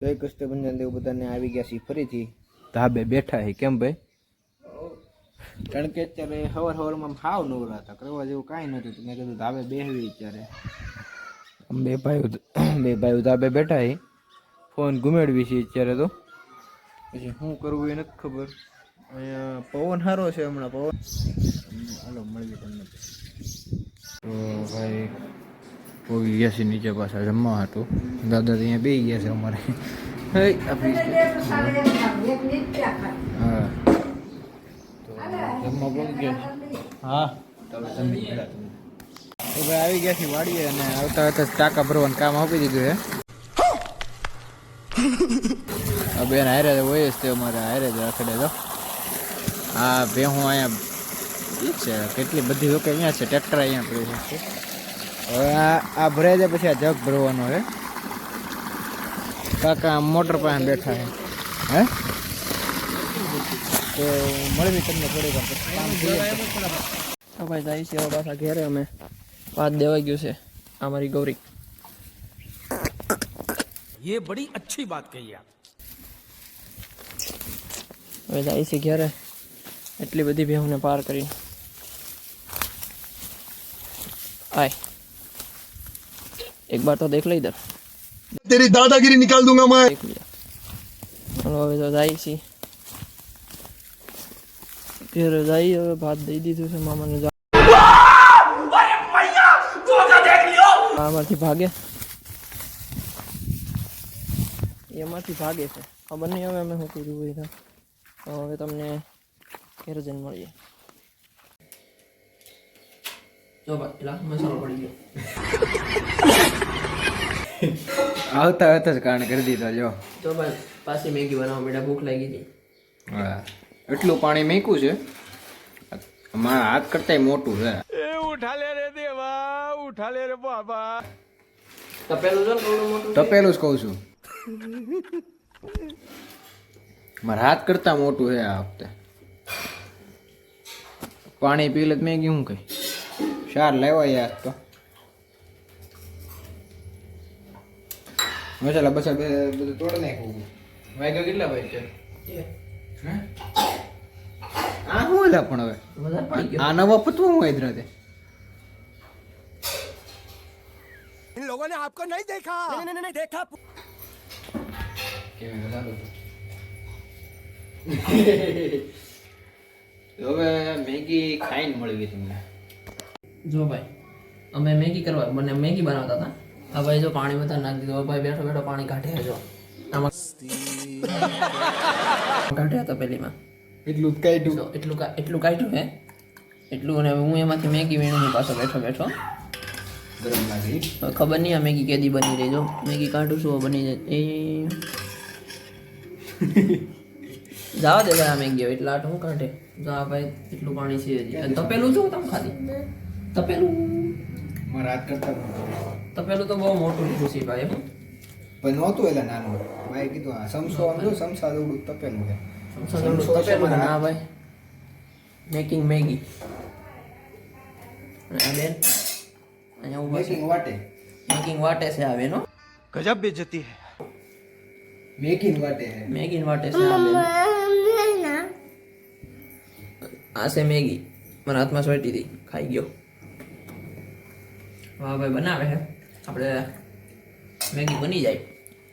જય કૃષ્ણ દેવ બધાને આવી ગયા છીએ ફરીથી ધાબે બેઠા છે. કેમ ભાઈ? કારણ કે અત્યારે સવારમાં હાવ નવરા હતા, કરવા જેવું કાંઈ નહોતું. મેં કીધું ધાબે બેહવી. અત્યારે બે ભાઈઓ ધાબે બેઠા છે, ફોન ઘુમેડવી છે અત્યારે. તો પછી શું કરવું એ નથી ખબર. અહીંયા પવન સારો છે હમણાં. પવન હાલો મળવી તમને. તો ભાઈ પોગી ગયા છે નીચે પાછા જમવા હતું. દાદા તો અહીંયા બેસી ગયા છે અમારે. હા તો જમવા પોગી ગયા છે. હા તો ભાઈ આવી ગયા છે વાડીએ અને આવતા આવતા ટાંકા ભરવાનું કામ આપી દીધું છે. બેન હારે હોય જ તે અમારે હારે જ રાખડે. તો હા ભેહું અહીંયા છે કેટલી બધી લોકો અહીંયા છે. ટ્રેક્ટર અહીંયા પડ્યું છે. હવે આ ભરાઈ જાય પછી આ જગ ભરવાનો છે. કાકા મોટર પાસે બેઠા છે. હે તો મળવી તમને થોડીક વાર કામ થઈ ભાઈ જાય છે પાછા ઘેરે. અમે વાત દેવાઈ ગયું છે અમારી ગૌરી. ये बड़ी अच्छी बात कही आप. હવે જાય છે ઘેરે એટલી બધી ભેહુંને પાર કરી. आए एक बार तो देख लो इधर. तेरी दादागिरी निकाल दूंगा मैं. देख लिया. चलो હવે તો જાય છે ઘેરે. જાય હવે ભાત દઈ દીધું છે મામાને. આમાંથી ભાગે, એમાંથી ભાગે છે. ખબર નહીં હવે અમે શું કર્યું હોય. તો હવે તમને ઘેરે જઈને મળીએ. જો ભાઈ મસાલો પડી ગયો. આવતા આવતા જ કાંડ કરી દીધો. જો તો ભાઈ પાછી મેગી બનાવવા બેટા ભૂખ લાગી હતી. હા એટલું પાણી મેક્યું છે. મારા હાથ કરતાંય મોટું છે. उठा ले रे देवा, उठा ले रे बाबा. તપેલું જો ને થોડું મોટું. તપેલું જ કહું છું. મારા હાથ કરતા મોટું છે આ વખતે. પાણી પી લે મેં શું કઈ શાર લેવાય યાર. તો મસાલા બસા બધું તોડી નાખ્યું. વાગ્યા કેટલા ભાઈ છે? આ શું હતા પણ હવે વધારે પડી ગયો. આ નવા પતવું હું ઇધર તે इन लोगों ने आपको नहीं देखा. नहीं देखा. હવે મેગી ખાઈને મળી ગઈ તમને. જો ભાઈ અમે મેગી કરવા મને મેગી બનાવતા હતા. આ ભાઈ જો પાણી વધારે નાખી દીધું. ભાઈ બેઠો બેઠો પાણી કાઢે. જો આમાં કાઢ્યા હતા પેલીમાં એટલું જ કાઢ્યું. જો એટલું કાઢ્યું હે એટલું. અને હું એમાંથી મેગી વીણીને પાછો બેઠો બેઠો ગરમ લાગી. હવે ખબર નહીં આ મેગી કેદી બની રહી. જો મેગી કાઢું છું બની જાય એ જવા દે ભાઈ. આ મેગી હવે એટલા આટલું કાઢે. જા ભાઈ એટલું પાણી છે હજી. તપેલું છું તમે ખાલી તપેલું. મારા હાથ કરતા તપેલું તો બહુ મોટું લીધું છે ભાઈ. પણ નહોતું એટલે નાનું. ભાઈ કીધું આ સમસો આમ જો સમસા જેવડું તપેલું છે. તપેલું ના ભાઈ મેકિંગ મેગી. અને આ બેન અહીંયા ઉભા છે. મેકિંગ વાટે. મેકિંગ વાટે છે આ બેનો. गजब बेइज्जती है. મેકિંગ વાટે છે. મેગી વાટે છે આ બેન. આ છે મેગી. મારા હાથમાં સોટી હતી ખાઈ ગયો. વાહ ભાઈ બનાવે છે. આપણે મેગી બની જાય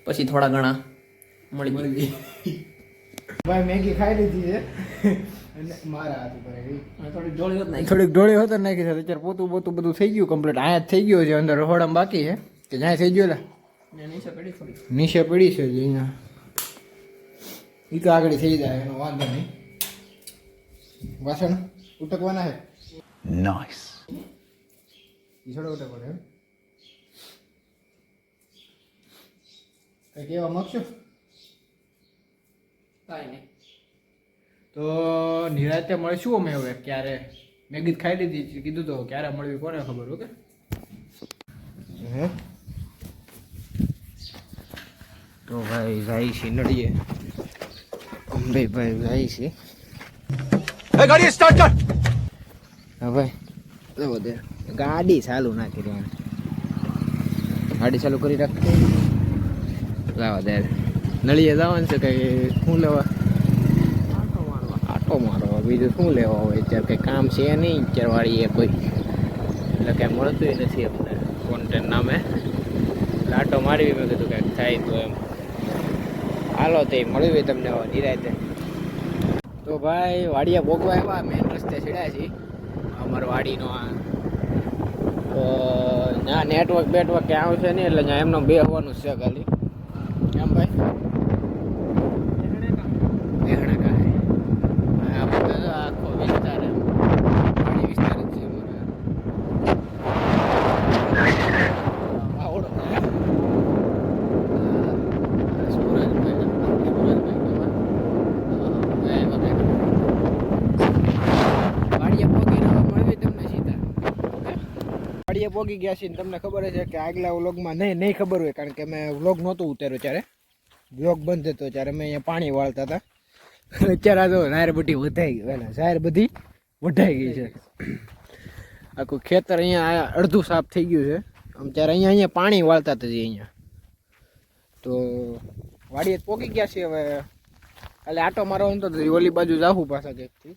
પછી થોડા ઘણા મળી ગઈ. ભાઈ મેગી ખાઈ લીધી છે અને મારા હાથ ઉપર આવી. થોડીક ડોળી હોત નાખી. થોડીક ડોળી હોત નાખી છે. અત્યારે પોતું બધું થઈ ગયું કમ્પ્લીટ. અહીંયા જ થઈ ગયું છે. અંદર રહોડામાં બાકી છે કે જ્યાં થઈ ગયું. નીચે પડી થોડી. નીચે પડી છે જે અહીંયા. એ તો આગળ થઈ જાય એનો વાંધો નહીં. વાસણ ઉટકવાના છે. नाइस. એ થોડો ઉટકવાનો એમ. કંઈ કહેવા માગશો? કાંઈ નહીં. તો નિરાતે મળશું અમે હવે. ક્યારે મેગી ખાઈ લીધી કીધું તો ક્યારે મળવી કોને ખબર. ઓકે હે તો ભાઈ જાય છે નડીએ. ભાઈ જાય છે. गाड़ी स्टार्ट कर. હા ભાઈ દે ગાડી ચાલુ ના કરી. ગાડી ચાલુ કરી રાખते लावा दे નળીએ જવાનું છે કઈ શું લેવા આટો મારવા બીજું શું લેવા હોય અત્યારે કંઈ કામ છે નહીં અત્યારે વાળીએ કોઈ એટલે કાંઈ મળતું નથી અમને કોન્ટેન્ટ નામે એટલે આટો મારવી મેં કીધું કંઈક થાય તો એમ હાલો તે મળવી તમને નિરાતે તો ભાઈ વાડિયા ભોગવા આવ્યા મેન રસ્તે ચડ્યા છીએ અમારા વાડીનો આ તો ત્યાં નેટવર્ક બેટવર્ક ક્યાં આવશે નહીં એટલે ત્યાં એમનો બે હોવાનું છે ખાલી કેમ ભાઈ બેહણા કાંઈ આ બધા તો આખો વિસ્તાર એમ વાડી વિસ્તાર જ છે આવડો વાડીએ પોગી ગયા છીએ તમને ખબર છે કે આગલા વ્લોગમાં નહીં ખબર હોય કારણ કે મેં વ્લોગ નહોતું ઉતાર્યો ત્યારે વ્લોગ બંધ હતો ત્યારે મેં અહીંયા પાણી વાળતા હતા અત્યારે આ તો ઝાર બધી વધાઈ ગઈ પહેલાં ઝાર બધી વઢાઈ ગઈ છે આખું ખેતર અહીંયા અડધું સાફ થઈ ગયું છે આમ ત્યારે અહીંયા પાણી વાળતા હતા અહીંયા તો વાડીએ પોગી ગયા છીએ હવે કાલે આટો મારવાનો તો ઓલી બાજુ જાવું પાછા જેથી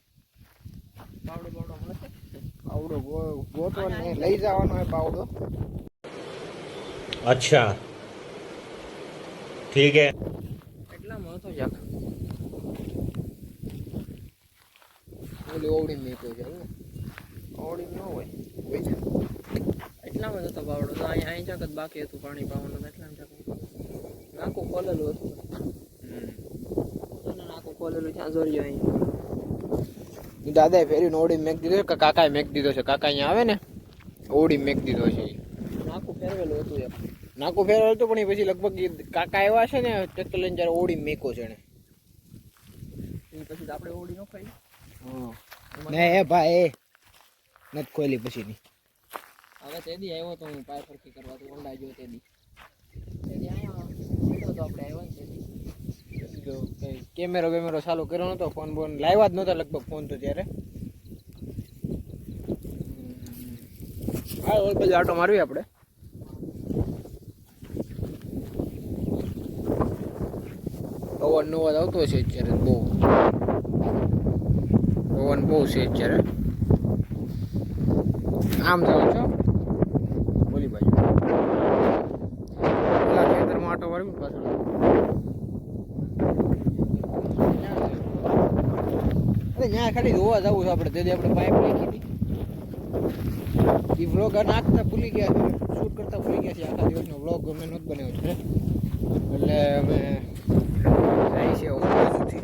પાવડો ગોતો ને લઈ જવાનો હોય પાવડો अच्छा ठीक है એટલામાં હતો જાક ઓલી ઓવડી મેકો છે ઓડી ન હોય હોય છે એટલામાં જ હતો પાવડો તો અહીંયા અહીં જાક જ બાકી હતું પાણી પાવાનું એટલામાં જાક નાખું ખોલેલું હતું નાખું ખોલેલું ત્યાં જોડ્યો અહીં દાદાએ ફેરીને ઓડી મેક દીધો કે કાકાએ મેક દીધો છે કાકા અહીંયા આવે ને ઓડી મેક દીધો છે નાખું ફેરવેલું હતું એક નાકું ફેરવેલું હતું પણ એ પછી લગભગ કાકા એવા છે ને ટ્રેક્ટર લઈને જ્યારે ઓડી મેકો છે એને પછી તો આપણે ઓડી ન ખાઈ ને એ ભાઈ નથી ખોલી પછીની હવે તેદી આવ્યો તો હું પાય ફરકી કરવા તો ઊંડા જો તેદી અહીંયા તો આપણે આવ્યો ને તેદી કેમેરો વેમેરો ચાલુ કર્યો નતો ફોન બોન લાવ્યા જ નહોતા લગભગ ફોન તો ત્યારે હા ઓલ બધું આટો મારવી આપણે પવન નો અવાજ આવતો છે અત્યારે બહુ પવન બહુ છે અત્યારે આમ જાવ છો બોલી બાજુ પેલા ખેતરમાં આટો મારવી પાછળ ત્યાં ખાલી જોવા જવું છે આપણે તેથી આપણે પાઇપ નાખી હતી એ વ્લોગ નાખતા ભૂલી ગયા છે શૂટ કરતા ભૂલી ગયા છે આખા દિવસનો વ્લોગ અમે નહોતો બનાવ્યો છે એટલે અમે જાય છે બાજુથી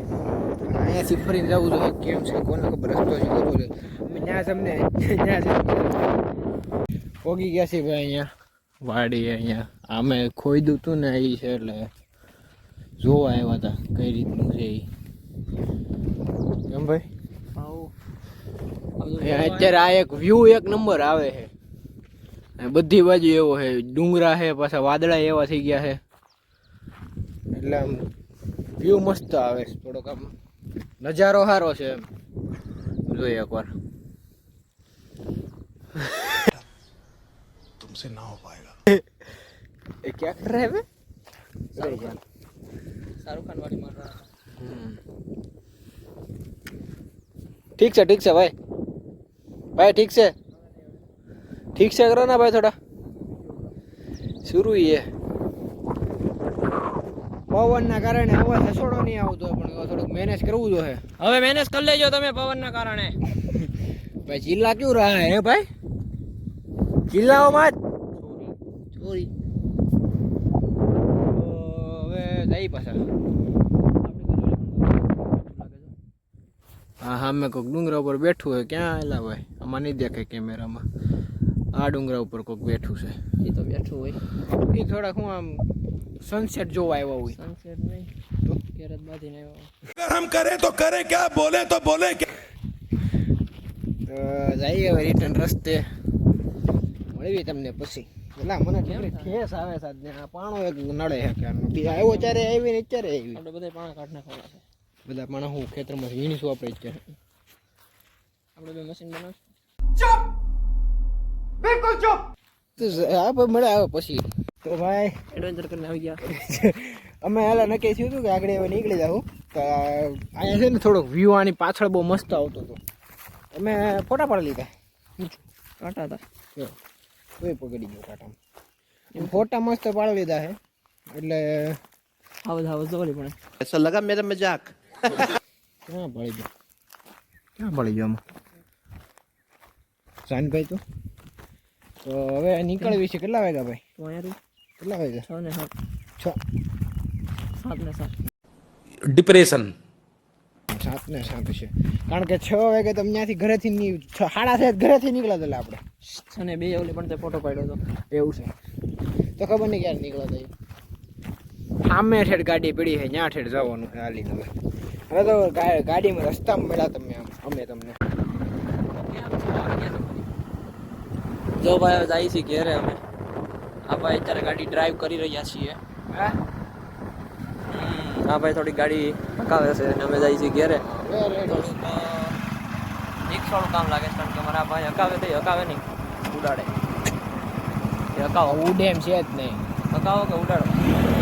અહીંયાથી ફરીને જવું જોઈએ કેમ છે કોને ખબર રસ્તો છે ખબર છે અમે ત્યાં અમને ત્યાં પોગી ગયા છીએ ભાઈ અહીંયા વાડી અહીંયા અમે ખોઈદું હતું ને એ છે એટલે જોવા આવ્યા હતા કઈ રીતનું છે એ કેમ ભાઈ અત્યારે આ એક વ્યૂ એક નંબર આવે છે બધી બાજુ એવો છે ડુંગરા છે પાછા વાદળા એવા થઈ ગયા છે એટલે આમ વ્યૂ મસ્ત આવે છે થોડોક આમ નજારો સારો છે એમ જોઈએ એકવાર तुमसे ना हो पाएगा એ ક્યાં કર રહે શાહરુખ ખાન વાળી માર રહા ठीक છે ભાઈ भाई ठीक से करो ना भाई थोड़ा शुरू ही है પવનના કારણે અવાજ હસોડો નહીં આવતો પણ થોડુંક મેનેજ કરવું જોઈએ હવે મેનેજ કરી લેજો તમે પવનના કારણે ભાઈ ચિલ્લા ક્યું રહા હે ભાઈ ચિલ્લાઓ મત ચોરી હવે જઈ પાછા હા હા મેં કોઈક ડુંગરા ઉપર બેઠું હોય ક્યાં આવેલા ભાઈ આમાં નહીં દેખાય કેમેરામાં આ ડુંગરા ઉપર કોઈક બેઠું છે એ તો બેઠું હોય એ થોડાક હું આમ સનસેટ જોવા આવ્યા હોય સનસેટ નહીં તો કેરત બાંધીને આવ્યો अगर हम करें तो करें क्या बोले तो बोले क्या તો જઈએ હવે રિટર્ન રસ્તે મળવી તમને પછી પેલા મને ઠેસ આવે સાહેબ આ પાણો એક નડે છે કે બીજા આવ્યો ત્યારે આવી ને અત્યારે આવી આપણે બધા પાણા કાઢ નાખવાના છે બધા પાણા હું ખેતરમાં વીણીશું આપણે અત્યારે આપણે બે મશીન બનાવશું તો આ મળે આવે પછી તો ભાઈ એડવેન્ચર કરીને આવી ગયા અમે હાલા નક્કી થયું હતું કે આગળ હવે નીકળી જાઉં તો અહીંયા છે ને થોડોક વ્યૂ આની પાછળ બહુ મસ્ત આવતો હતો અમે ફોટા પાડી લીધા કાંટા હતા જો તોય પકડી ગયો કાંટામાં એમ ફોટા મસ્ત પાડી લીધા છે એટલે આવો જોરી પણ ऐसा लगा मेरा मजाक ક્યાં પડી ગયો આમાં શાનભાઈ તો હવે નીકળવી છે કેટલા વાગ્યા ભાઈ તો અહીંયા કેટલા વાગ્યા 6 ને 7 છ 7 ને 7 डिप्रेशन 7 ને 7 છે કારણ કે 6 વાગે તો ત્યાંથી ઘરેથી 6:30 ઘરેથી નીકળ્યા હતા આપણે અને બે ઓલી પણ તે ફોટો પાડ્યો હતો એવું છે તો ખબર નહીં ક્યારે નીકળ્યા હતા સામે ઠેઠ ગાડી પડી છે ત્યાં ઠેઠ જવાનું છે હાલીને હવે તો ગાડીમાં રસ્તામાં મળ્યા તમે અમે તમને જો ભાઈ હવે જાય છે ઘેરે અમે આ ભાઈ અત્યારે ગાડી ડ્રાઈવ કરી રહ્યા છીએ આ ભાઈ થોડી ગાડી હકાવે છે અને અમે જાય છીએ ઘેરે થોડુંક રિક્ષાનું કામ લાગે છે કારણ કે અમારા ભાઈ હકાવે નહીં ઉડાડે એ હકાવો ઉડે એમ છે જ નહીં હકાવો કે ઉડાડો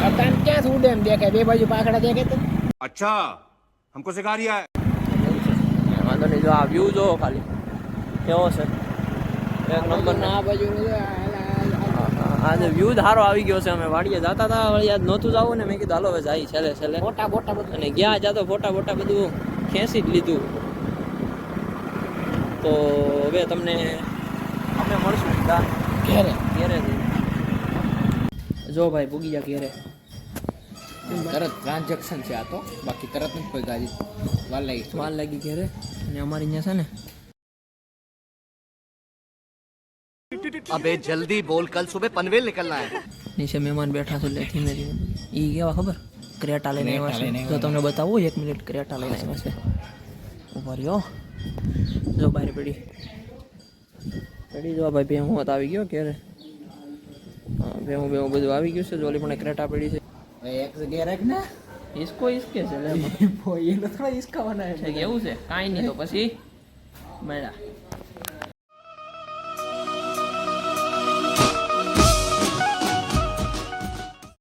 અત્યારે ક્યાં ઉડે એમ દેખાય બે બાજુ પાખડા દેખાય તો अच्छा हमको सिखा रिया है વાંધો નહીં જો આ વ્યૂ જોવો ખાલી કેવો છે એક નંબર આ બાજુ આજે વ્યૂ સારો આવી ગયો છે અમે વાડીએ જતા હતા વળી યાદ નહોતું જવું ને મેં કીધું હાલો હવે જાય છેલ્લે મોટા બધું અને ગયા જાતો ફોટા બધું ખેંચી જ લીધું તો હવે તમને અમે મળશું ઘેરે ઘેરે જો ભાઈ પૂગી ગયા ઘેરે તરત ટ્રાન્ઝેક્શન છે આ તો બાકી તરત નથી કોઈ ગાડી વાર લાગી ઘેરે અને અમારી અહીંયા છે ને अबे जल्दी बोल कल सुबह पनवेल निकलना है નીચે મહેમાન બેઠા છે એટલે ધીમે ઈ કેવા ખબર ક્રેટા લઈને આવ્યા છે જો તમને બતાવું 1 મિનિટ ક્રેટા લઈને આવ્યા છે ઉભા રહ્યો જો બહાર પડી જો ભાઈ ભેહું હોત આવી ગયો ક્યારે હા ભેહું બધું આવી ગયું છે જોલી પણ ક્રેટા પડી છે એક જગ્યાએ રાખ ને इसको इसके છે લે એ થોડા ઈસકાવાના છે કે એવું છે કાંઈ નહીં તો પછી મળ્યા